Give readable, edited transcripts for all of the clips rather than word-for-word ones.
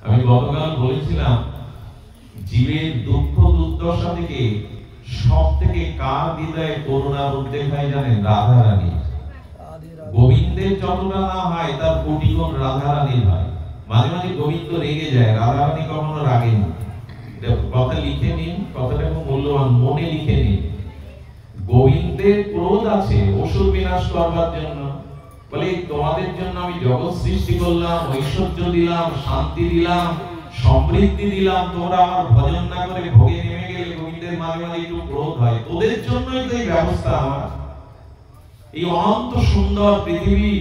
আমি গতকাল বলেছিলাম জীবের দুঃখ দুর্দশা থেকে সব থেকে কার হৃদয়ে করুণার উদ্রেক হয় জানেন? রাধা রানী। গোবিন্দের যতটা না হয় তার কোটি গুণ রাধা রানীর হয়। মাঝে মাঝে গোবিন্দ রেগে যায়, রাধা রানী কখনো রাগেনি। কথা লিখে নিন, কথাটা খুব মূল্যবান, মনে লিখে নিন। গোবিন্দের ক্রোধ আছে অসুর বিনাশ করবার জন্য। বলে তোমাদের জন্য আমি জগৎ সৃষ্টি করলাম, ঐশ্বর্য দিলাম, শান্তি দিলাম, সমৃদ্ধি দিলাম, তোমরা আমার ভজন না করে ভোগে নেমে গেলে গোবিন্দের মাঝে মাঝে একটু ক্রোধ হয়। তোদের জন্যই তো এই ব্যবস্থা আমার। এই অনন্ত সুন্দর পৃথিবী,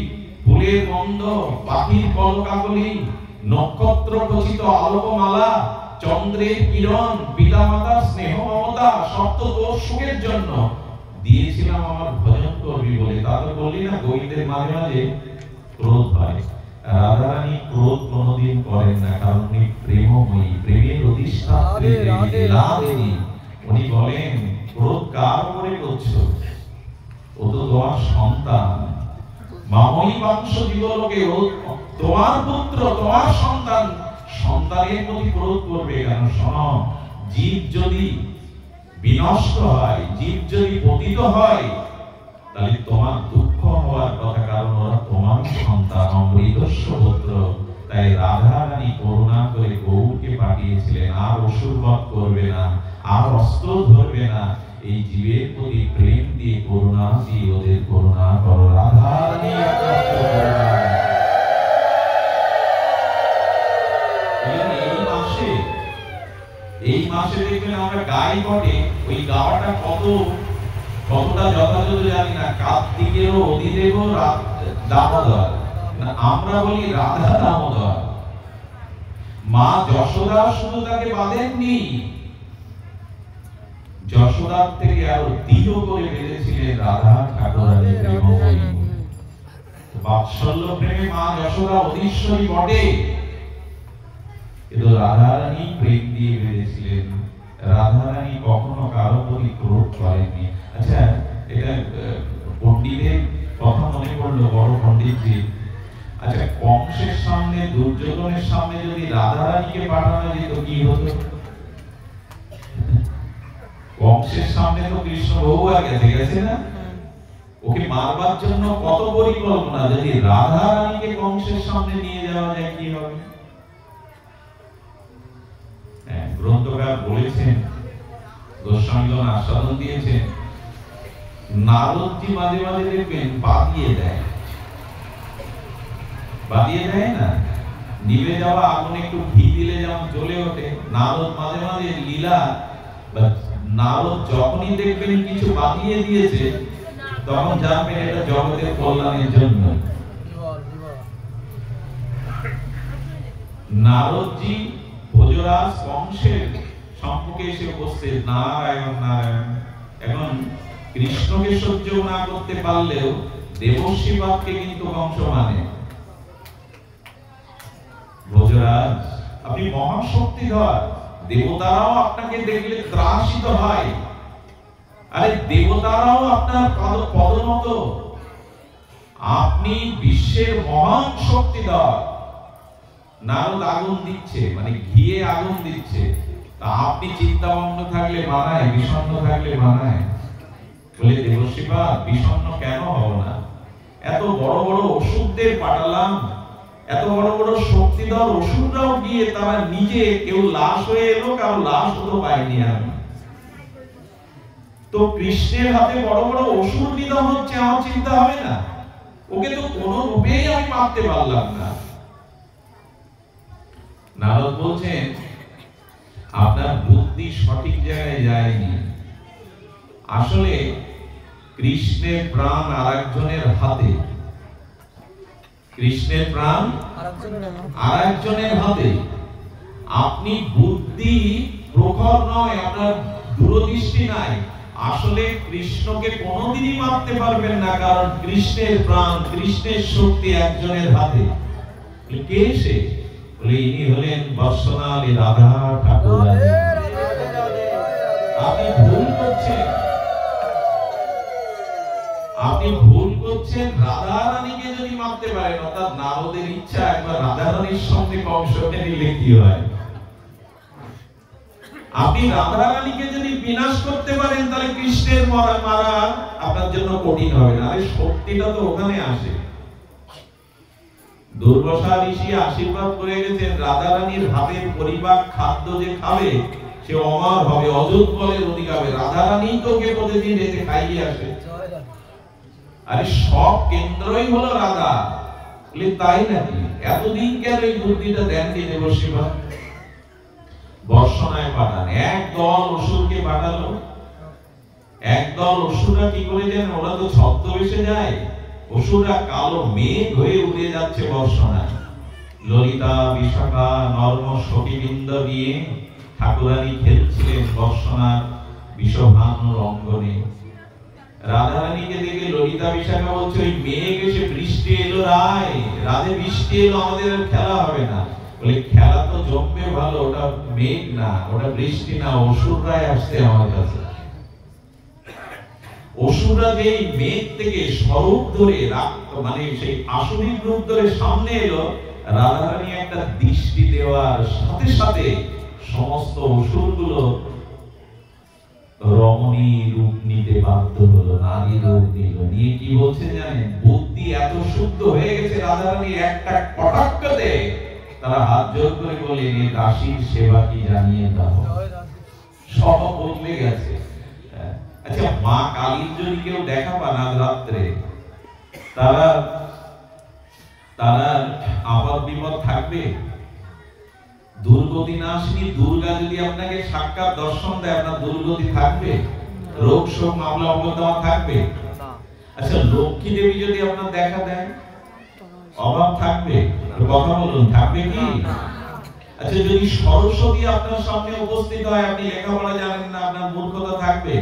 ফুলের গন্ধ, পাখির কলকাকলি, নক্ষত্র খচিত আলোকমালা, চন্দ্রের কিরণ, পিতামাতার স্নেহ মমতা, সপ্ত দোষ সুখের জন্য দিয়েছিলাম আমার ভজন করবি বলে। তারপর বললি না গোবিন্দের মাঝে মাঝে ক্রোধ হয়। রাধারানী ক্রোধ কোনোদিন করেন না, কারণ উনি প্রেমময়ী, প্রেমের অধিষ্ঠাত্রী লীলাদেবী। উনি বলেন ক্রোধ কার উপরে করছো? ও তো তোমার সন্তান, মাময়ী বংশ জীবলোকে, ও তোমার পুত্র, তোমার সন্তান। সন্তানের প্রতি ক্রোধ করবে কেন? শোনো, জীব যদি বিনষ্ট হয়, জীব যদি পতিত হয়, তাহলে তোমার দুঃখ হওয়ার কথা, কারণ ওরা তোমার সন্তান, অমৃতস্য পুত্র। তাই রাধা রানী করুণা করে গৌরকে পাঠিয়েছিলেন, আর অসুরবধ করবে না, আর অস্ত্র ধরবে না, এই জীবের প্রতি প্রেম দিয়ে করুণা দিয়ে ওদের করুণা করো। রাধা রানী এই মাসে দেখবেন আমরা গাই বটে, ওই গাওয়াটা কতটা যথাযথ জানি না। কার্তিকেরও অধিদেব দামোদর, আমরা বলি রাধা দামোদর। মা যশোদা শুধু তাকে বাঁধেননি, যশোদার থেকে আরো দৃঢ় করে বেঁধেছিলেন রাধা ঠাকুরানী প্রেমময়ী। বাৎসল্য প্রেমে মা যশোদা অধীশ্বরী বটে, কিন্তু রাধারানী প্রেম দিয়ে বেঁধেছিলেন। রাধারানী কখনো কারো প্রতি ক্রোধ করেননি। আচ্ছা, এটা পণ্ডিতের কথা মনে পড়লো, বড় পণ্ডিতজি। আচ্ছা, কংসের সামনে, দুর্যোধনের সামনে যদি রাধারানীকে পাঠানো যেত কি হতো? কংসের সামনে তো কৃষ্ণ বহুবার গেছে না, ওকে মারবার জন্য কত পরিকল্পনা। যদি রাধারানীকে কংসের সামনে নিয়ে যাওয়া যায় কি হবে? গ্রন্থকার বলেছেন, গোস্বামীগণ আস্বাদন দিয়েছেন, নারদজি মাঝে মাঝে দেখবেন বাদিয়ে দেয় না, নিভে যাওয়া আগুন একটু ঘি দিলে যেমন জ্বলে ওঠে, নারদ মাঝে মাঝে লীলা, নারদ যখনই দেখবেন কিছু বাদিয়ে দিয়েছে, তখন জানবেন এটা জগতের কল্যাণের জন্য। নারদজি ভোজরাজ কংসের সম্মুখে এসে উপস্থিত, নারায়ণ নারায়ণ। এখন কৃষ্ণকে সহ্য না করতে পারলেও দেবর্ষিবাদকে কিন্তু কংস মানে। ভোজরাজ, আপনি মহাশক্তিধর, দেবতারাও আপনাকে দেখলে ত্রাসিত হয়। আরে দেবতারাও আপনার পদনত, আপনি বিশ্বের মহান শক্তিধর। নারদ আগুন দিচ্ছে, মানে ঘিয়ে আগুন দিচ্ছে, তা আপনি চিন্তামগ্ন থাকলে মানায়, বিষণ্ণ থাকলে মানায়? বলে দেবর্ষিবা, বিষণ্ণ কেন হব না? এত বড় বড় অসুরদের পাঠালাম, এত বড় বড় শক্তিধর অসুররাও গিয়ে তারা নিজে কেউ লাশ হয়ে এলো, কারো লাশ তো পাইনি আমি। তো কৃষ্ণের হাতে বড় বড় অসুর নিধন হচ্ছে, আমার চিন্তা হবে না? ওকে তো কোনো রূপেই আমি মারতে পারলাম না। নারদ বলছেন, আপনার বুদ্ধি সঠিক জায়গায় যায়নি। আসলে কৃষ্ণের প্রাণ আরেকজনের হাতে, কৃষ্ণের প্রাণ আরেকজনের হাতে। আপনি বুদ্ধি প্রখর নয়, আপনার দূরদৃষ্টি নাই। আসলে কৃষ্ণকে কোনোদিনই মারতে পারবেন না, কারণ কৃষ্ণের প্রাণ, কৃষ্ণের শক্তি একজনের হাতে। কে সে? বলে ইনি হলেন বর্ষনালী রাধা ঠাকুরানী। আপনি ভুল করছেন, আপনি ভুল করছেন। রাধা রানীকে যদি মারতে পারেন, অর্থাৎ নারদের ইচ্ছা একবার রাধা রানীর সঙ্গে কংসকে নিলে কি হয়, আপনি রাধা রানীকে যদি বিনাশ করতে পারেন তাহলে কৃষ্ণের মারা আপনার জন্য কঠিন হবে না। আরে শক্তিটা তো ওখানে আসে। দুর্বাসা ঋষি আশীর্বাদ করে গেছেন, রাধা রানীর হাতের পরিপাক খাদ্য যে খাবে সে অমর হবে, অযুত বলের অধিকার হবে। রাধা রানী তোকে প্রতিদিন এসে খাইয়ে আসে। আরে সব কেন্দ্রই হলো রাধা। বলে তাই নাকি? এতদিন কেন এই বুদ্ধিটা দেননি দেবশিবা? বর্ষণায় পাঠান, একদল অসুরকে পাঠালো। একদল অসুররা কি করে জানেন? ওরা তো ছদ্মবেশে যায়। অসুররা কালো মেঘ হয়ে উড়ে যাচ্ছে বর্ষণায়। ললিতা, বিশাখা, নর্ম সখীবৃন্দ নিয়ে ঠাকুরানী খেলছিলেন বর্ষণার বিষভানুর অঙ্গনে। রাধারানীকে দেখে ললিতা বিশাখা বলছে, ওই মেঘ এসে বৃষ্টি এলো রায়, রাধে বৃষ্টি এলো, আমাদের আর খেলা হবে না। বলে খেলা তো জমবে ভালো, ওটা মেঘ না, ওটা বৃষ্টি না, অসুররাই আসছে আমার কাছে। অসুররা যে মেঘ থেকে স্বরূপ ধরে মানে সেই আসরিক রূপ ধরে সামনে এলো, রাধারানী একটা দৃষ্টি দেওয়ার সাথে সাথে সমস্ত অসুরগুলো রমণী রূপ নিতে বাধ্য হলো, নারী রূপ নিল। নিয়ে কি বলছে জানেন? বুদ্ধি এত শুদ্ধ হয়ে গেছে রাধারানীর একটা কটাক্ষতে তারা হাত জোর করে বলে, এ দাসীর সেবা কি জানিয়ে দাও। সব বদলে গেছে। আচ্ছা, মা কালীর যদি কেউ দেখা পান আজ রাত্রে, তারা আপদ বিপদ থাকবে? দুর্গতি নাশিনী দুর্গা যদি আপনাকে সাক্ষাৎ দর্শন দেয়, আপনার দুর্গতি থাকবে? রোগ শোক মামলা অবদান থাকবে? আচ্ছা, লক্ষ্মী দেবী যদি আপনার দেখা দেয়, অভাব থাকবে? কথা বলুন, থাকবে কি? আচ্ছা, যদি সরস্বতী আপনার সামনে উপস্থিত হয়, আপনি লেখাপড়া জানেন না, আপনার মূর্খতা থাকবে?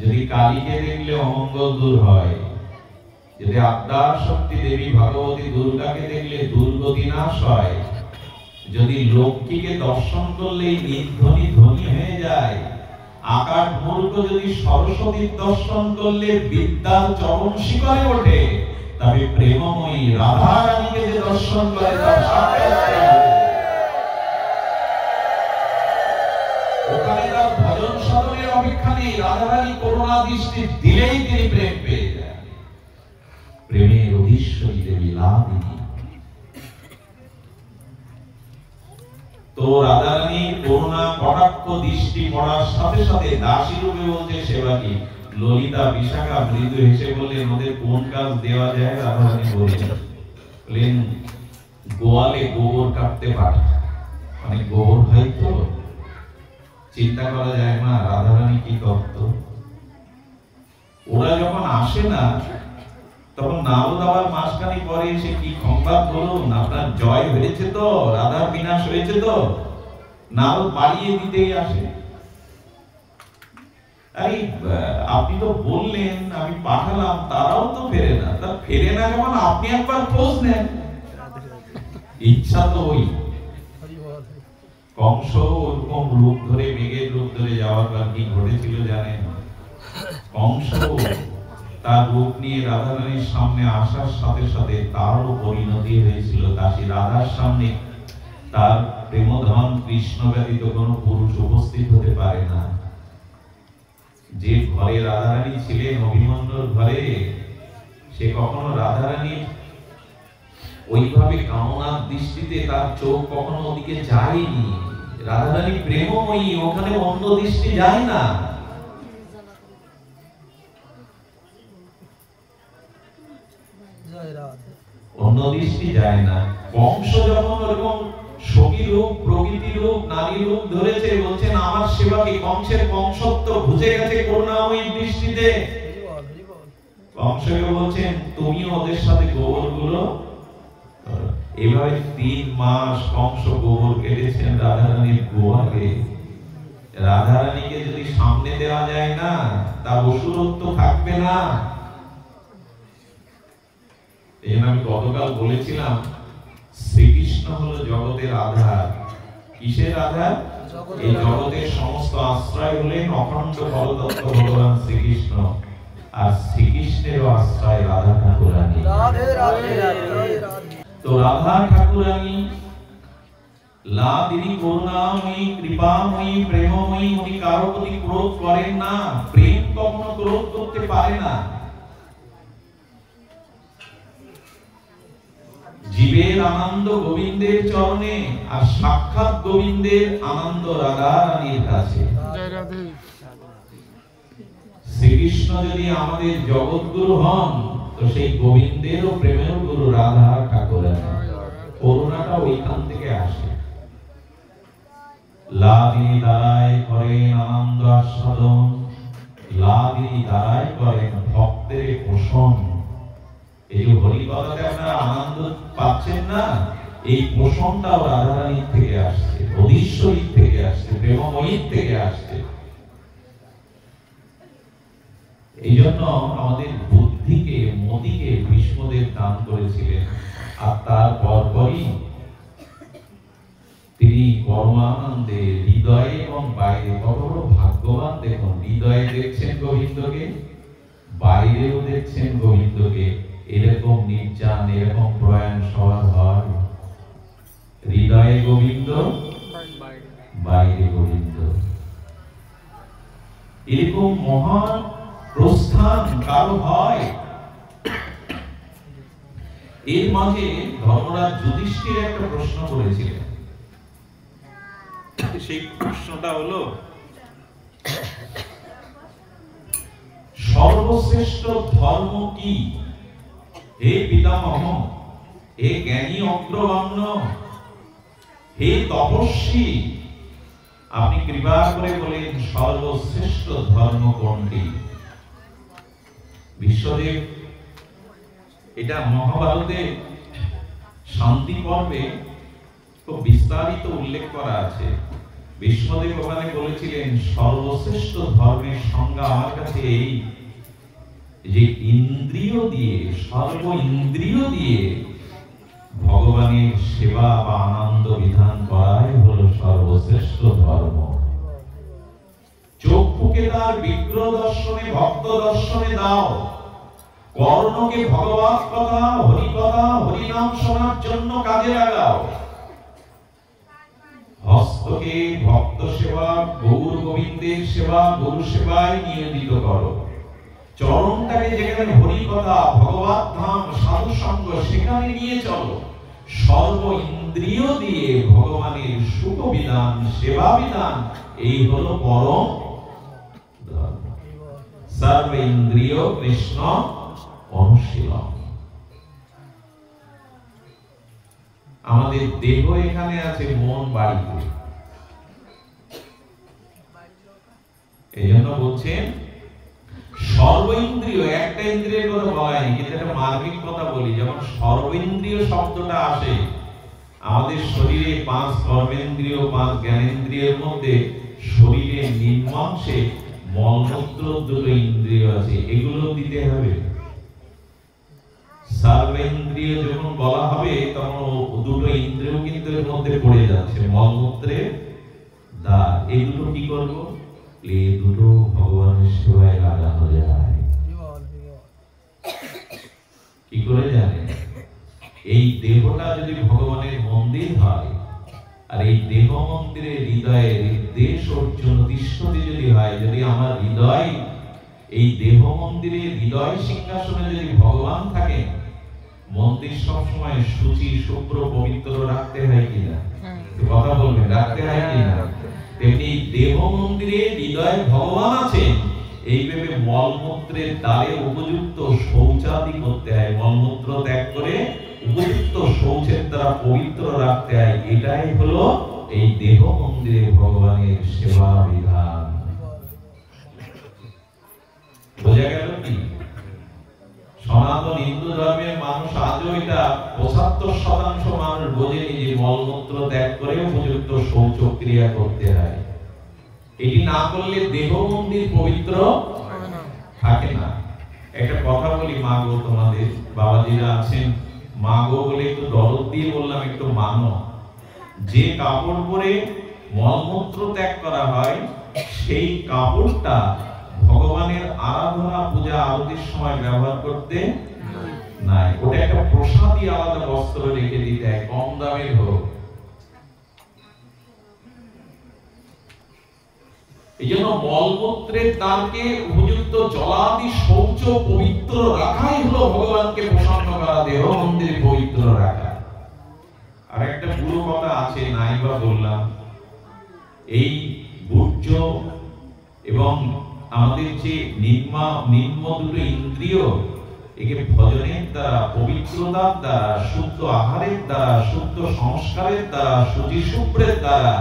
যদি কালীকে দেখলে অমঙ্গল দূর হয়, যদি আদ্যার শক্তি দেবী ভগবতী দুর্গাকে দেখলে দুর্গতি নাশ হয়, যদি লক্ষ্মীকে দর্শন করলেই নির্ধনী ধনী হয়ে যায়, আকাশ মূর্খ যদি সরস্বতীর দর্শন করলে বিদ্যার চরম শিখরে ওঠে, তবে প্রেমময়ী রাধা রানীকে যে দর্শন করে তার সাক্ষাৎ ওখানে তার ভজন সাধনের অপেক্ষা নেই। রাধা রানী করুণা দৃষ্টি দিলেই তিনি প্রেম পেয়ে যায়। প্রেমের অধীশ্বরী দেবী লাদিনী। তো রাধা রানী করুণা কটাক্ষ দৃষ্টি পড়ার সাথে সাথে দাসী রূপে বলছে সেবা কি? ললিতা বিশাখা মৃদু হেসে বললেন, ওদের কোন কাজ দেওয়া যায়? রাধা রানী বললেন, গোয়ালে গোবর কাটতে পারে। অনেক গোবর হয় তো, চিন্তা করা যায় না রাধা রানী কি করত। ওরা যখন আসে না, তখন নারদ আবার মাসখানি পরে এসে কি সংবাদ বলুন, আপনার জয় হয়েছে তো, রাধার বিনাশ হয়েছে তো। নারদ বাড়িয়ে দিতেই আসে। আরে আপনি তো বললেন, আমি পাঠালাম, তারাও তো ফেরে না। তা ফেরে না যখন, আপনি একবার খোঁজ নেন। ইচ্ছা তো ওই কংস ওরকম রূপ ধরে, মেঘের রূপ ধরে যাওয়ার পর কি ঘটেছিল জানেন? কংস তার রূপ নিয়ে রাধা রানীর সামনে আসার সাথে সাথে তারও পরিণতি হয়েছিল দাসী। রাধার সামনে তার প্রেমধন কৃষ্ণ ব্যতীত কোনো পুরুষ উপস্থিত হতে পারে না। যে ঘরে রাধা রানী ছিলেন, অভিমন্যুর ঘরে, সে কখনো রাধা রানীর ওইভাবে কামনার দৃষ্টিতে তার চোখ কখনো ওদিকে যায়নি। রাধা রানী প্রেমময়ী, ওখানে অন্য দৃষ্টি যায় না। অন্য দৃষ্টি যায় না। কংস যখন ওরকম সখী রূপ, প্রকৃতি রূপ, নারী রূপ ধরেছে, বলছেন আমার সেবাকে, কংসের কংসত্ব বুঝে গেছে করুণাময়ী দৃষ্টিতে। কংসকে বলছেন, তুমি ওদের সাথে গোবর গুলো। এভাবে 3 মাস কংস গোবর কেটেছেন রাধা রানীর গোয়ালে। রাধা রানীকে যদি সামনে দেওয়া যায় না, তা অসুরত্ব থাকবে না। এই আমি গতকাল বলেছিলাম, শ্রীকৃষ্ণ হলো জগতের আধার। কিসের আধার? এই জগতের সমস্ত আশ্রয় হলেন অখণ্ড পরতত্ত্ব ভগবান শ্রীকৃষ্ণ। আর শ্রীকৃষ্ণের আশ্রয় রাধা ঠাকুরানী। তো রাধা ঠাকুরানী লাদিনী করুণাময়ী, কৃপাময়ী, প্রেমময়ী, উনি কারো প্রতি ক্রোধ করেন না। প্রেম কখনো ক্রোধ করতে পারে না। জীবের আনন্দ গোবিন্দের চরণে, আর সাক্ষাৎ গোবিন্দের আনন্দ রাধা রানীর কাছে। শ্রীকৃষ্ণ যদি আমাদের জগৎগুরু হন, তো সেই গোবিন্দের ও প্রেমের গুরু রাধা ঠাকুরানী। করুণাটা ওইখান থেকে আসে। লাদিনী দ্বারাই করেন আনন্দ আস্বাদন, লাদিনী দ্বারাই করেন ভক্তের পোষণ। এই যে হরিকথাতে আপনারা আনন্দ পাচ্ছেন না, এই পোষণটাও রাধারানীর থেকে আসছে, অধীশ্বরীর থেকে আসছে, প্রেমময়ীর থেকে আসছে। এই জন্য আমাদের বুদ্ধিকে, মতিকে ভীষ্মদেব দান করেছিলেন। আর তার পরপরই তিনি পরমানন্দে হৃদয়ে এবং বাইরে, কত বড় ভাগ্যবান দেখুন। হৃদয়ে দেখছেন গোবিন্দকে, বাইরেও দেখছেন গোবিন্দকে। এরকম নির্যান, এরকম প্রয়াণ সবার হয়। হৃদয়ে গোবিন্দ, বাইরে গোবিন্দ। এরকম মহান প্রস্থান কারো হয়। এর মাঝে ধর্মরাজ যুধিষ্ঠির একটা প্রশ্ন করেছিলেন। সেই প্রশ্নটা হলো, সর্বশ্রেষ্ঠ ধর্ম কি? হে পিতামহ, হে জ্ঞানী অগ্রগণ্য, হে তপস্বী, আপনি কৃপা করে বলেন সর্বশ্রেষ্ঠ ধর্ম কোনটি? বিশ্বদেব এটা মহাভারতে শান্তি পর্বে খুব বিস্তারিত উল্লেখ করা আছে। বিশ্বদেব ওখানে বলেছিলেন সর্বশ্রেষ্ঠ ধর্মের সংজ্ঞা আমার কাছে এই, যে ইন্দ্রিয় দিয়ে, সর্ব ইন্দ্রিয় দিয়ে ভগবানের সেবা বা আনন্দ বিধান করাই হলো সর্বশ্রেষ্ঠ ধর্ম। চক্ষুকে তার বিগ্রহ দর্শনে, ভক্ত দর্শনে দাও, কর্ণকে ভগবত কথা, হরি কথা, হরিনাম শোনার জন্য কাজে লাগাও, হস্তকে ভক্ত সেবা, গৌর গোবিন্দের সেবা, গুরু সেবায় নিয়োজিত করো, চরণটাকে যেখানে হরি কথা, ভগবত ধাম, সাধু সঙ্গ সেখানে নিয়ে চলো। সর্ব ইন্দ্রিয় দিয়ে ভগবানের সুখ বিধান, সেবা বিধান, এই হলো পরম ধর্ম। সর্ব ইন্দ্রিয় কৃষ্ণ অনুশীলন। আমাদের দেহ এখানে আছে, মন বাড়িতে। এই জন্য বলছেন সর্ব ইন্দ্রিয়, একটা ইন্দ্রিয়ের কথা বলা হয়নি, কিন্তু একটা মার্মিক কথা বলি। যখন সর্বেন্দ্রিয় শব্দটা আসে, আমাদের শরীরে 5 কর্মেন্দ্রিয়, 5 জ্ঞানেন্দ্রিয়ের মধ্যে শরীরের নিম্নাংশে মলমূত্র 2 ইন্দ্রিয় আছে, এগুলো দিতে হবে। সর্বেন্দ্রিয় যখন বলা হবে, তখন 2 ইন্দ্রিয় কিন্তু এর মধ্যে পড়ে যাচ্ছে, মলমূত্রে দ্বার। এই দুটো কি করব? এই দুটো ভগবানের সেবায় লাগানো যায়। কি করে জানেন? এই দেহটা যদি ভগবানের মন্দির হয়, আর এই দেহ মন্দিরে হৃদয়ে দেশ অর্জুন তিষ্ঠতি যদি হয়, যদি আমার হৃদয়, এই দেহ মন্দিরে হৃদয় সিংহাসনে যদি ভগবান থাকেন, মন্দির সবসময় শুচি, শুভ্র, পবিত্র রাখতে হয় কিনা? কথা বলবেন, রাখতে হয় কিনা? তেমনি দেহ মন্দিরে হৃদয়ে ভগবান আছেন, এইভাবে মলমূত্রের দ্বারে উপযুক্ত শৌচাদি করতে হয়। মলমূত্র ত্যাগ করে উপযুক্ত শৌচের দ্বারা পবিত্র রাখতে হয়। এটাই হলো এই দেহ মন্দিরে ভগবানের সেবা বিধান। বোঝা গেল কি? সনাতন হিন্দু ধর্মের মানুষ আজও এটা 75% মানুষ বোঝেনি যে মলমূত্র ত্যাগ করে উপযুক্ত শৌচ ক্রিয়া করতে হয়। এটি না করলে দেহ মন্দির পবিত্র থাকে না। একটা কথা বলি মা গো, তোমাদের বাবাজিরা আছেন, মা গো বলে একটু দরদ দিয়ে বললাম, একটু মানো। যে কাপড় পরে মলমূত্র ত্যাগ করা হয়, সেই কাপড়টা ভগবানের আরাধনা পূজা আরতির সময় ব্যবহার করতে নাই। ওটা একটা প্রসাদী আলাদা বস্ত্র রেখে দিতে হয়, কম দামের হোক। এই জন্য মলমূত্রের দ্বারকে উপযুক্ত জলাদি শৌচ পবিত্র রাখাই হলো ভগবানকে প্রসন্ন করা, দেহ মন্দিরে পবিত্র রাখা। আর একটা পুরো কথা আছে, নাই বা বললাম, এই বর্জ্য এবং আমাদের যে নিম্ন দুটো ইন্দ্রিয়, একে ভজনের দ্বারা, পবিত্রতার দ্বারা, শুদ্ধ আহারের দ্বারা, শুদ্ধ সংস্কারের দ্বারা, শুচিশুভ্রের দ্বারা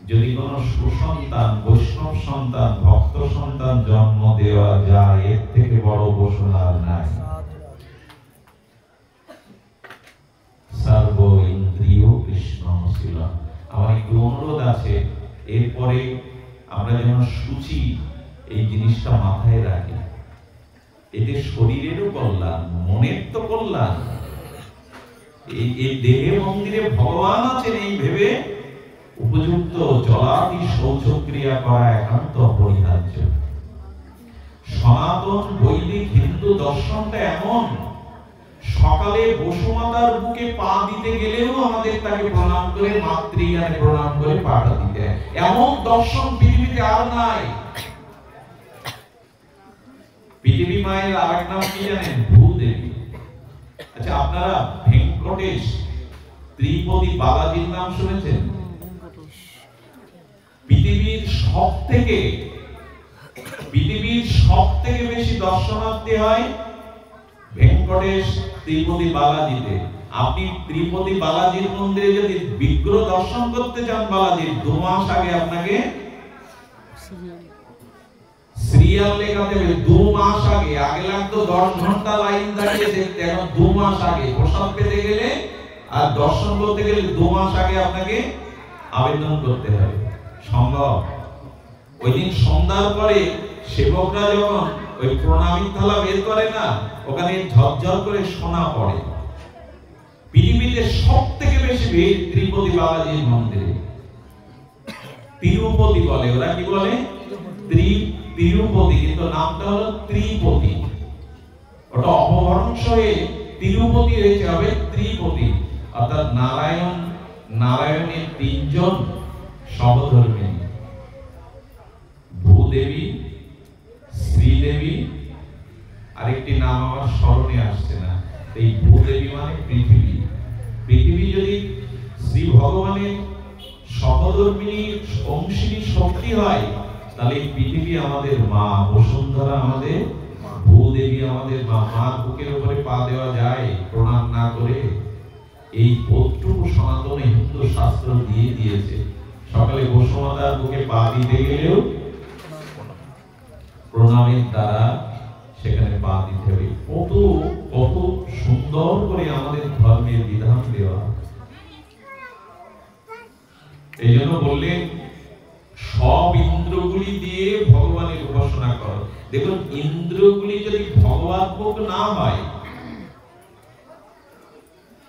যদি কোন সুসন্তান, বৈষ্ণব সন্তান, ভক্ত সন্তান জন্ম দেওয়া যায়, এর থেকে বড় ঘোষণা আর নাই। সর্ব ইন্দ্রিয় কৃষ্ণমশীলম। আমার একটু অনুরোধ আছে, এরপরে আমরা যেন সূচি এই জিনিসটা মাথায় রাখি। এতে শরীরেরও কল্যাণ, মনের তো কল্যাণ। এই দেহে মন্দিরে ভগবান আছেন এই ভেবে উপযুক্ত জলাদি শৌচক্রিয়া করা একান্ত অপরিহার্য। সনাতন বৈদিক হিন্দু দর্শনটা এমন, সকালে বসুমাতার বুকে পা দিতে গেলেও আমাদের তাকে প্রণাম করে, মাতৃজ্ঞানে প্রণাম করে পাটা দিতে হয়। এমন দর্শন পৃথিবীতে আর নাই। পৃথিবী মায়ের আরেক নাম কি জানেন? ভূদেবী। আচ্ছা, আপনারা ভেঙ্কটেশ ত্রিপদী বালাজির নাম শুনেছেন? পৃথিবীর সব থেকে বেশি দর্শনার্থী হয় ভেঙ্কটেশ ত্রিপদী বালাজিতে। আপনি ত্রিপদী বালাজির মন্দিরে যদি বিগ্রহ দর্শন করতে চান বালাজির, 2 মাস আগে আপনাকে সিরিয়াল লেখা দেবে। 2 মাস আগে লাগতো 10 ঘন্টা লাইন দাঁড়িয়ে দেখতে, এখন 2 মাস আগে প্রসাদ পেতে গেলে আর দর্শন করতে গেলে 2 মাস আগে আপনাকে আবেদন করতে হবে। সম্ভব? ওই দিন সন্ধ্যার পরে সেবকরা যখন ওই প্রণামী থালা বের করে না, ওখানে ঝরঝর করে সোনা পড়ে। পৃথিবীতে সব থেকে বেশি ভিড় ত্রিপদী বালাজির মন্দিরে। তিরুপতি বলে, ওরা কি বলে? তিরুপতি, কিন্তু নামটা হলো ত্রিপতি। ওটা অপভ্রংশ হয়ে তিরুপতি হয়েছে, হবে ত্রিপতি। অর্থাৎ নারায়ণের 3 জন সহধর্মিণী, ভূদেবী, শ্রীদেবী, আরেকটি নাম আমার স্মরণে আসছে না। এই ভূদেবী মানে পৃথিবী। পৃথিবী যদি শ্রী ভগবানের সহধর্মিণী অংশিনী শক্তি হয়, তাহলে পৃথিবী আমাদের মা, বসুন্ধরা আমাদের, ভূদেবী আমাদের মা। মার বুকের উপরে পা দেওয়া যায় প্রণাম না করে? এই বোধটুকু সনাতন হিন্দু শাস্ত্র দিয়ে দিয়েছে। সকালে বসুমাতার বুকে পা দিতে গেলেও প্রণামের দ্বারা সেখানে পা দিতে হবে। কত কত সুন্দর করে আমাদের ধর্মের বিধান দেওয়া। এই জন্য বললেন সব ইন্দ্রগুলি দিয়ে ভগবানের উপাসনা করো। দেখুন, ইন্দ্রগুলি যদি ভগবদ্ভোগ না হয়,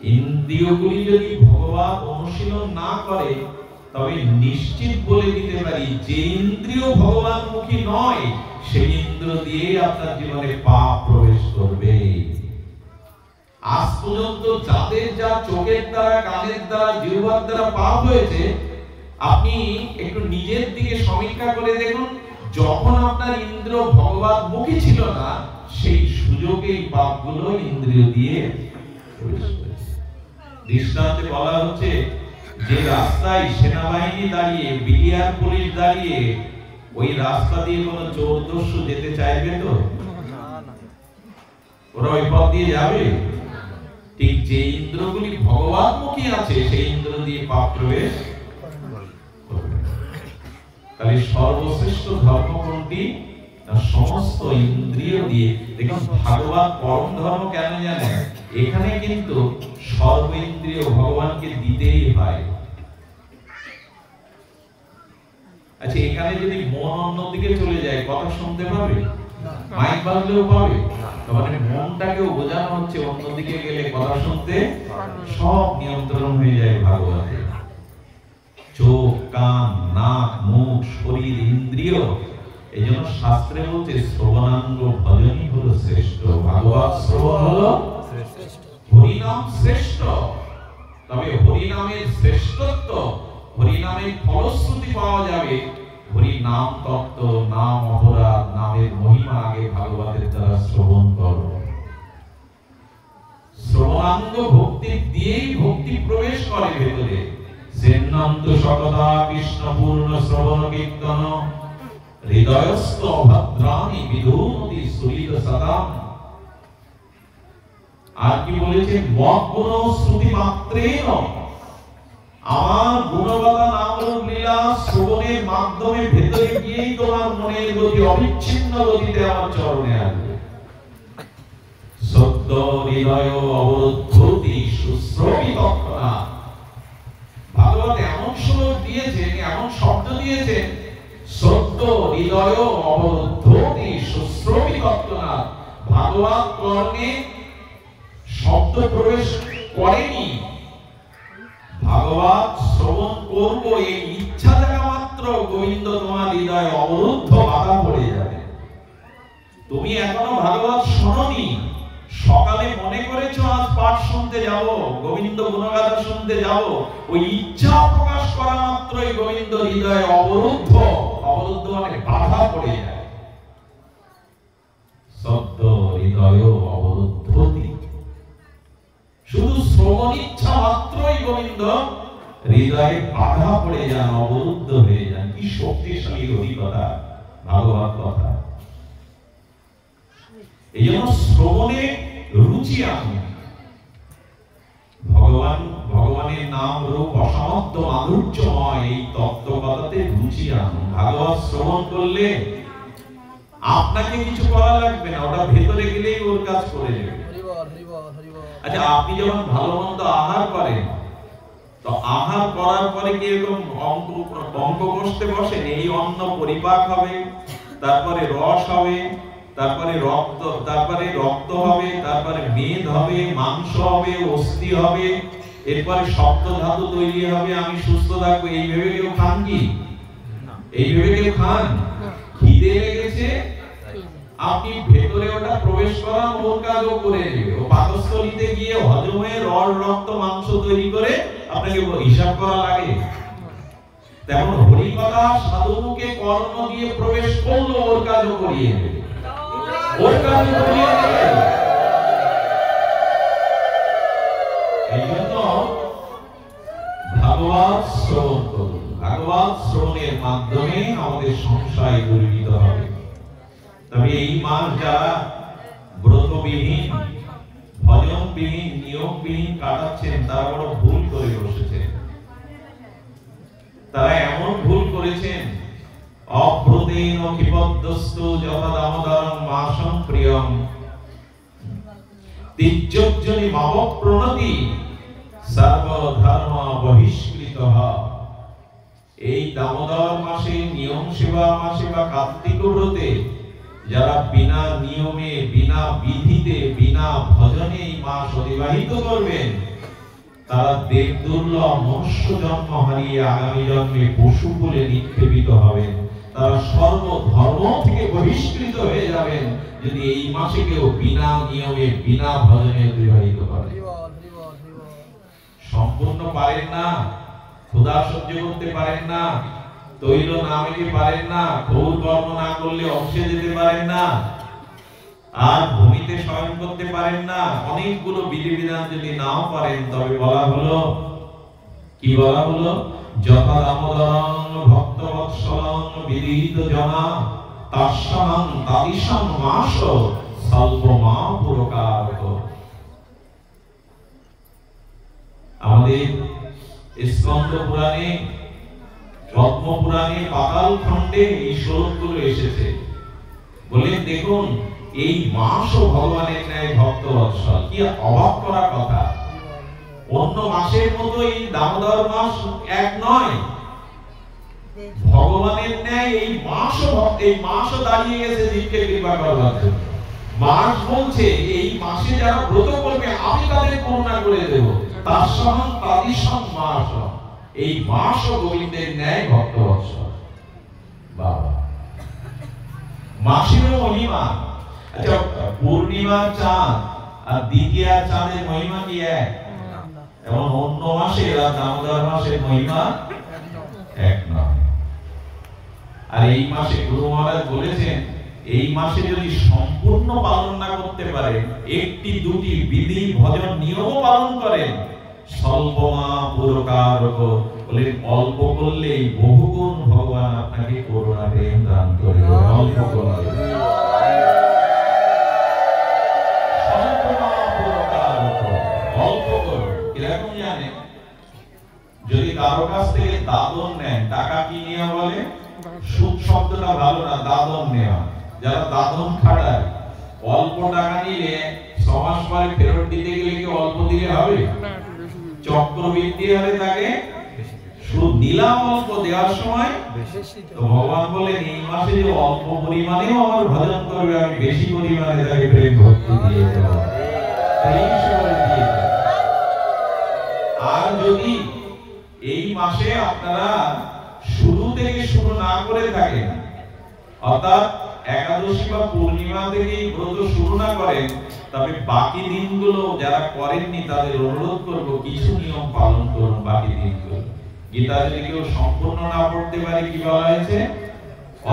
ইন্দ্রিয়গুলি যদি ভগবত অনুশীলন না করে, তবে নিশ্চিত বলে দিতে পারি যে ইন্দ্রিয় ভগবানমুখী নয়, সেই ইন্দ্র দিয়ে আপনার জীবনে পাপ প্রবেশ করবে। আজ পর্যন্ত যাদের যা চোখের দ্বারা, কানের দ্বারা, জিহ্বার দ্বারা পাপ হয়েছে, আপনি একটু নিজের দিকে সমীক্ষা করে দেখুন। যখন আপনার ইন্দ্র ভগবতমুখী ছিল না, সেই সুযোগেই পাপগুলো ইন্দ্রিয় দিয়ে প্রবেশ করেছে। দৃষ্টান্তে বলা হচ্ছে, যে রাস্তায় সেনাবাহিনী দাঁড়িয়ে, বিডিআর পুলিশ দাঁড়িয়ে, ওই রাস্তা দিয়ে কোনো চোর দস্যু যেতে চাইবে তো? ওরা ওই পথ দিয়ে যাবে? ঠিক যে ইন্দ্রগুলি ভগবতমুখী আছে, সেই ইন্দ্র দিয়ে পাপ প্রবেশ করবে। তাহলে সর্বশ্রেষ্ঠ ধর্ম কোনটি? না, সমস্ত ইন্দ্রিয় দিয়ে। দেখুন, ভাগবত পরম ধর্ম কেন জানেন? এখানে কিন্তু সর্ব ইন্দ্রিয় ভগবানকে দিতেই হয়। আচ্ছা, এখানে যদি মন অন্যদিকে চলে যায়, কথা শুনতে পাবে? মাইক বাজলেও পাবে? মানে মনটাকেও বোঝানো হচ্ছে অন্যদিকে গেলে কথা শুনতে সব নিয়ন্ত্রণ হয়ে যায় ভাগবতে। চোখ, কান, নাক, মুখ, শরীর, ইন্দ্রিয় এই জন্য শাস্ত্রে বলছে শ্রবণাঙ্গ ভজনই হলো শ্রেষ্ঠ, ভাগবত শ্রবণ হলো শ্রেষ্ঠ, হরিনাম শ্রেষ্ঠ। তবে হরিনামের শ্রেষ্ঠত্ব, হরিনামের ফলশ্রুতি পাওয়া যাবে হরিনাম তত্ত্ব, নাম অপরাধ, নামের মহিমা আগে ভাগবতের দ্বারা শ্রবণ করো। শ্রবণাঙ্গ ভক্তি দিয়েই ভক্তি প্রবেশ করে ভেতরে। সেন্নন্ত সকদা কৃষ্ণ পূর্ণ শ্রবণ কীর্তন, হৃদয়স্থ অভদ্রাণি বিধূনতি সুরিত সদাম। আর কি বলেছে, মত গুণ শ্রুতি মাত্রেণ, আমার গুণগাথা নাম লীলা শ্রবণের মাধ্যমে ভেতরে গিয়েই তোমার মনের গতি অবিচ্ছিন্ন গতিতে আমার চরণে আসবে। সত্য হৃদয় অবরুদ্ধতি সুশ্রবিত তৎক্ষণাৎ। ভাগবত এমন শ্লোক দিয়েছেন, এমন শব্দ দিয়েছেন, সত্য হৃদয় অবরুদ্ধতি সুশ্রবিত তৎক্ষণাৎ। ভাগবত কর্ণে শব্দ প্রবেশ করেনি, ভাগবত শ্রবণ করব এই ইচ্ছা থাকা মাত্র গোবিন্দ তোমার হৃদয়ে অবরুদ্ধ বাধা পড়ে যাবে। তুমি এখনো ভাগবত শোনোনি, সকালে মনে করেছো আজ পাঠ শুনতে যাব, গোবিন্দ গুণগাথা শুনতে যাব, ওই ইচ্ছা প্রকাশ করা মাত্রই গোবিন্দ হৃদয়ে অবরুদ্ধ, অবরুদ্ধ মানে বাধা পড়ে যায়। সত্য হৃদয় অবরুদ্ধতি, শুধু শ্রবণ ইচ্ছা মাত্রই গোবিন্দ হৃদয়ে বাধা পড়ে যান, অবরুদ্ধ হয়ে যান। কি শক্তিশালী অভিজ্ঞতা ভাগবত কথা। এই জন্য শ্রবণে রুচি আনুন। ভগবানের নাম রূপ অসমাপ্ত মাধুর্যময়, এই তত্ত্বকথাতে রুচি আনুন। ভাগবত শ্রবণ করলে আপনাকে কিছু করা লাগবে না, ওটা ভেতরে গেলেই ওর কাজ করে নেবে। আচ্ছা, আপনি যখন ভালো মন্দ আহার করেন, তো আহার করার পরে কি এরকম অঙ্ক কষতে বসেন? এই অন্ন পরিপাক হবে, তারপরে রস হবে, তারপরে রক্ত হবে, তারপরে মেদ হবে, মাংস হবে, অস্থি হবে, এরপরে সপ্ত ধাতু তৈরি হবে, আমি সুস্থ থাকবো। এই ভেবে কেউ খান কি? এই ভেবে কেউ খান? খিদে লেগেছে, আপনি ভেতরে ওটা প্রবেশ করান, ওর কাজও করে নেবে। ও পাকস্থলীতে গিয়ে হজম হয়ে রড রক্ত মাংস তৈরি করে আপনাকে হিসাব করা লাগে। তেমন হরিকথা সাধুকে কর্ম দিয়ে প্রবেশ করলো, ওর কাজও করিয়ে নেবে, ওর কাজও করিয়ে নেবে। এই জন্য ভাগবত শ্রবণ করুন। ভাগবত শ্রবণের মাধ্যমে আমাদের সংশয় দূরীভূত হবে। তবে এই মাস যারা ব্রতবিহীন, ভজনবিহীন, নিয়মবিহীন কাটাচ্ছেন, তারা বড় ভুল করে বসেছেন। তারা এমন ভুল করেছেন, অব্রতেন কিপদ্দস্তু যথা দামোদরং মাসং প্রিয়ং তির্যজ্জনি মাব প্রণতি সর্বধর্ম বহিষ্কৃতঃ। এই দামোদর মাসে, নিয়ম সেবা মাসে বা কার্তিক ব্রতে যারা বিনা নিয়মে, বিনা বিধিতে, বিনা ভজনে এই মাস অতিবাহিত করবেন, তারা দেবদুর্লভ মনুষ্য জন্ম হারিয়ে আগামী জন্মে পশু বলে নিক্ষেপিত হবেন। তারা সর্বধর্ম থেকে বহিষ্কৃত হয়ে যাবেন যদি এই মাসে কেউ বিনা নিয়মে, বিনা ভজনে অতিবাহিত করে। সম্পূর্ণ পারেন না, ক্ষুধা সহ্য করতে পারেন না, তৈল না মেখে পারেন না, গৌর কর্ম না করলে অংশে যেতে পারেন না, আর ভূমিতে শয়ন করতে পারেন না, অনেকগুলো বিধিবিধান যদি নাও পারেন, তবে বলা হলো, কি বলা হলো, যথা দামোদরং ভক্তবৎসলং বিদিত জনা তাস্যাং তাদিশাং মাস স্বল্পমা পুরকারক। আমাদের স্কন্দ পুরাণে, পদ্ম পুরাণে, পাতাল খণ্ডে এই শ্লোকগুলো এসেছে। বলেন দেখুন, এই মাসও ভগবানের ন্যায় ভক্তবৎসল। কি অবাক করা কথা! অন্য মাসের মতো এই দামোদর মাস এক নয়, ভগবানের ন্যায় এই মাসও দাঁড়িয়ে গেছে জীবকে কৃপা করবার জন্য। মাস বলছে এই মাসে যারা ব্রত করবে আমি তাদের করুণা করে দেব। তাস্যাং তাদিশাং মাস, এই মাসও গোবিন্দের ন্যায় ভক্তবৎসল। বাবা, মাসেরও মহিমা। আচ্ছা, পূর্ণিমার চাঁদ আর দ্বিতীয় চাঁদের মহিমা কি এক? এবং অন্য মাসে আর দামোদর মাসের মহিমা এক নয়। আর এই মাসে গুরু মহারাজ বলেছেন, এই মাসে যদি সম্পূর্ণ পালন না করতে পারে, একটি দুটি বিধি ভজন নিয়ম পালন করেন, স্বল্পমা পুরকারক, বলে অল্প করলেই বহুগুণ ভগবান আপনাকে করুণা প্রেম দান করবে। অল্প করলে স্বল্পমা পুরকারক, অল্প করুন। কিরকম জানে? যদি কারো কাছ থেকে দাদন নেন, টাকা কি নেওয়া বলে? সুদ শব্দটা ভালো না, দাদন নেওয়া। যারা দাদন খাটায়, অল্প টাকা নিলে 6 মাস পরে ফেরত দিতে গেলে কি অল্প দিলে হবে? চক্রবৃদ্ধি হলে তাকে সুদ নিলাম অল্প, দেওয়ার সময় তো ভগবান বলেন, এই মাসে যে অল্প পরিমাণেও আমার ভজন করবে, আমি বেশি পরিমাণে তাকে প্রেম ভক্তি দিয়ে দেব। আর যদি এই মাসে আপনারা শুরু থেকে শুরু না করে থাকেন, অর্থাৎ একাদশী বা পূর্ণিমা থেকে ব্রত শুরু না করেন, তবে বাকি দিনগুলো যারা করেননি তাদের অনুরোধ করব, কিছু নিয়ম পালন করুন বাকি দিনগুলো। গীতা যদি কেউ সম্পূর্ণ না পড়তে পারে, কি বলা হয়েছে?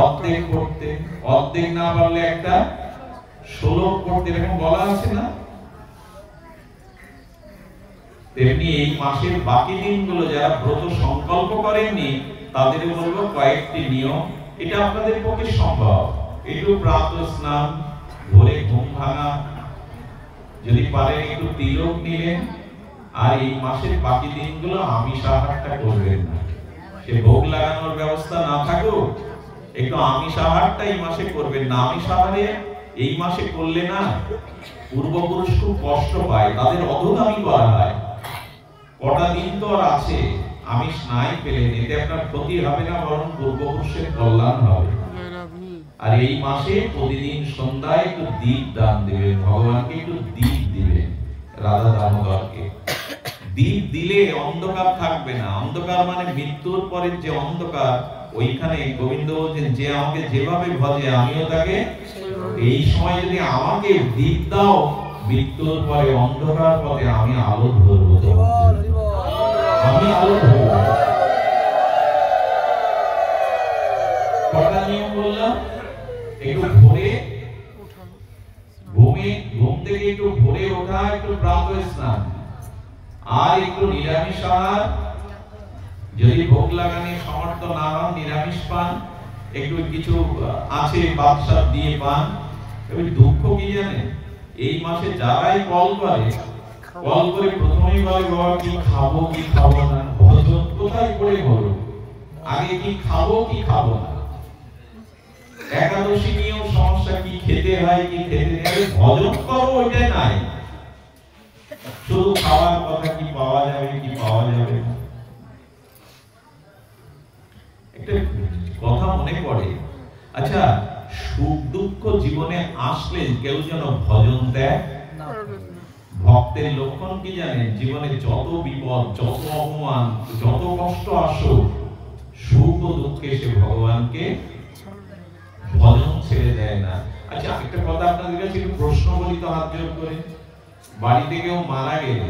অর্ধেক পড়তে। অর্ধেক না পারলে একটা শ্লোক পড়তে, এরকম বলা আছে না? তেমনি এই মাসের বাকি দিনগুলো যারা ব্রত সংকল্প করেননি, তাদের বলবো কয়েকটি নিয়ম। এটা আপনাদের পক্ষে সম্ভব। একটু প্রাতঃ স্নান, ভোরে ঘুম ভাঙা, যদি পারেন একটু তিলক নিলেন। আর এই মাসের বাকি দিনগুলো আমিষ আহারটা করবেন না। সে ভোগ লাগানোর ব্যবস্থা না থাকুক, একটু আমিষ আহারটা এই মাসে করবেন না। আমিষ আহারে এই মাসে করলে না, পূর্বপুরুষ খুব কষ্ট পায়, তাদের অধোগামী করা হয়। কটা দিন তো আর আছে, আমিষ নাই পেলেন, এতে আপনার ক্ষতি হবে না, বরং পূর্বপুরুষের কল্যাণ হবে। আর এই মাসে প্রতিদিন সন্ধ্যায় একটু দীপ দান দিবেন, ভগবানকে একটু দীপ দিবেন, রাধা দামোদরকে। দীপ দিলে অন্ধকার থাকবে না। অন্ধকার মানে মৃত্যুর পরের যে অন্ধকার, ওইখানে গোবিন্দ বলছেন, যে আমাকে যেভাবে ভজে আমিও তাকে। এই সময় যদি আমাকে দীপ দাও, মৃত্যুর পরে অন্ধকার পথে আমি আলো ধরবো, আমি আলো ধরবো। কটা নিয়ম বললাম? একটু ভোরে ঘুম থেকে একটু ভোরে ওঠা, একটু প্রাতঃ স্নান, আর একটু নিরামিষ আহার। যদি ভোগ লাগানোর সমর্থ না হন, নিরামিষ পান, একটু কিছু আছে বাদশাহ দিয়ে পান। তবে দুঃখ কি জানেন? এই মাসে যারাই কল করে প্রথমেই বলে, বাবা কি খাবো কি খাবো না, ভজন কোথায় করে বলো, আগে কি খাবো কি খাবো না। একাদশী নিয়েও সমস্যা, কি খেতে হয় কি খেতে নেই, ভজন করো ওইটাই নাই, শুধু খাওয়ার কথা, কি পাওয়া যাবে কি পাওয়া যাবে না। একটা কথা মনে পড়ে, আচ্ছা, সুখ দুঃখ জীবনে আসলে কেউ যেন ভজন দেয়। ভক্তের লক্ষণ কি জানেন? জীবনে যত বিপদ, যত অপমান, যত কষ্ট আসুক, সুখ ও দুঃখে সে ভগবানকে ভজন ছেড়ে দেয় না। আচ্ছা, একটা কথা আপনাদের কাছে একটু প্রশ্ন বলি তো, হাত জোর করে। বাড়িতে কেউ মারা গেলে,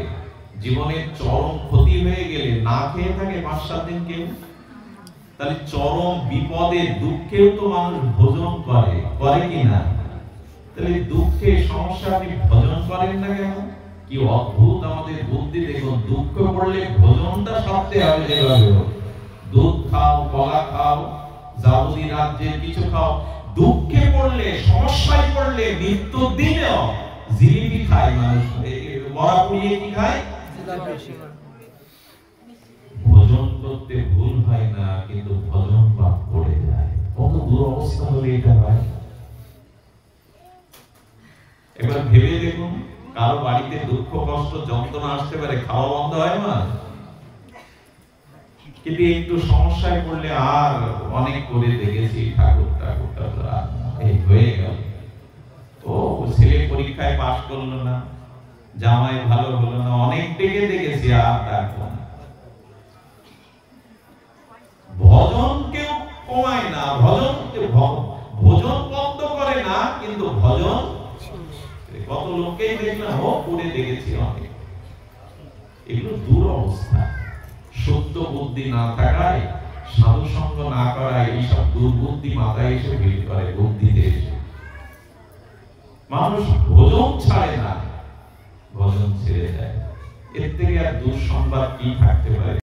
জীবনের চরম ক্ষতি হয়ে গেলে, না খেয়ে থাকে 5-7 দিন কেউ, তাহলে চরম বিপদে দুঃখেও তো মানুষ ভজন করে কি না? তাহলে দুঃখে সমস্যা আপনি ভজন করেন না কেন? কি অদ্ভুত আমাদের বুদ্ধি দেখুন। দুঃখ পড়লে ভজনটা সারতে হবে যেভাবে হোক। দুধ খাও, কলা খাও, যাবতীয় রাজ্যের কিছু খাও। দুঃখে পড়লে, সমস্যায় পড়লে, মৃত্যুর দিনেও জিলিপি খায় মানুষ, মরা পুড়িয়ে কি খায়? ভজন করতে ভুল হয় না, কিন্তু ভজন পাপ পড়ে যায়। কত দুরবস্থা হলে এটা হয়। এবার ভেবে দেখুন, কারো বাড়িতে দুঃখ কষ্ট যন্ত্রণা আসতে পারে, খাওয়া বন্ধ হয় না, কিন্তু একটু সমস্যায় পড়লে আর অনেক করে দেখেছি, ঠাকুর এই হয়ে গেল, ও ছেলে পরীক্ষায় পাস করলো না, জামাই ভালো হলো না, অনেক ডেকে দেখেছি, আর ডাকবো না। ভজন কেউ কমায় না, ভজন বন্ধ কত লোককেই দেখলাম ও পড়ে দেখেছি অনেক। এগুলো দুরবস্থা। সত্য বুদ্ধি না থাকায়, সাধু সঙ্গ না করায় এইসব দুর্বুদ্ধি মাথায় এসে ভিড় করে, বুদ্ধিতে এসে মানুষ ভোজন ছাড়ে না, ভজন ছেড়ে যায়। এর থেকে আর দুঃসংবাদ কি থাকতে পারে?